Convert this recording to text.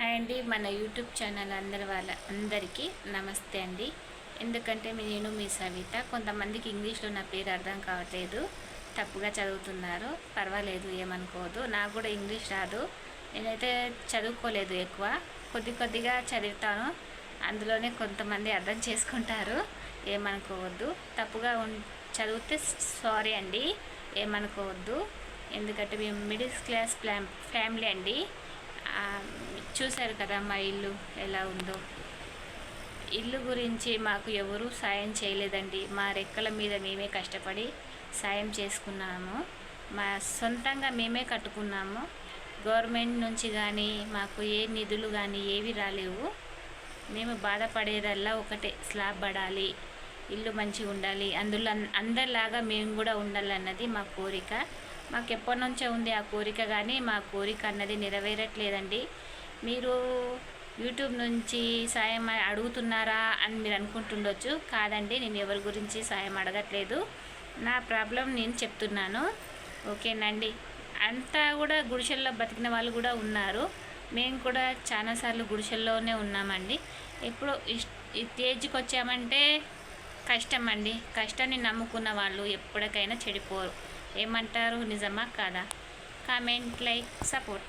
Hi అండి, మన YouTube channel అందరికీ నమస్తే అండి. ఎందుకంటే నేను మీ సవిత. కొంతమందికి ఇంగ్లీష్లో నా పేరు అర్థం కావట్లేదు, తప్పుగా చదువుతున్నారు. పర్వాలేదు, ఏమనుకోవద్దు. నాకు కూడా ఇంగ్లీష్ రాదు, నేనైతే చదువుకోలేదు. ఎక్కువ కొద్దిగా చదువుతాను, అందులోనే కొంతమంది అర్థం చేసుకుంటారు. ఏమనుకోవద్దు. తప్పుగా చదివితే సారీ అండి, ఏమనుకోవద్దు. ఎందుకంటే మేము మిడిల్ క్లాస్ ఫ్యామిలీ అండి. చూశారు కదా మా ఇల్లు ఎలా ఉందో. ఇల్లు గురించి మాకు ఎవరూ సాయం చేయలేదండి. మా రెక్కల మీద మేమే కష్టపడి సాయం చేసుకున్నాము. మా సొంతంగా మేమే కట్టుకున్నాము. గవర్నమెంట్ నుంచి కానీ మాకు ఏ నిధులు కానీ ఏవి రాలేవు. మేము బాధపడేదల్లా ఒకటే, స్లాబ్ పడాలి, ఇల్లు మంచిగా ఉండాలి, అందులో అందరిలాగా మేము కూడా ఉండాలన్నది మా కోరిక. మాకు ఎప్పటి నుంచో ఉంది ఆ కోరిక, కానీ మా కోరిక అన్నది నెరవేరట్లేదండి. మీరు యూట్యూబ్ నుంచి సాయం అడుగుతున్నారా అని మీరు అనుకుంటుండొచ్చు. కాదండి, నేను ఎవరి గురించి సాయం అడగట్లేదు. నా ప్రాబ్లం నేను చెప్తున్నాను, ఓకేనండి. అంతా కూడా గుడిసెల్లో బతికిన వాళ్ళు కూడా ఉన్నారు. మేము కూడా చాలాసార్లు గుడిసెల్లోనే ఉన్నామండి. ఇప్పుడు ఈ స్టేజ్కి వచ్చామంటే కష్టం అండి. కష్టాన్ని నమ్ముకున్న వాళ్ళు ఎప్పటికైనా చెడిపోరు. ఏమంటారు, నిజమా కాదా? Comment, like, support.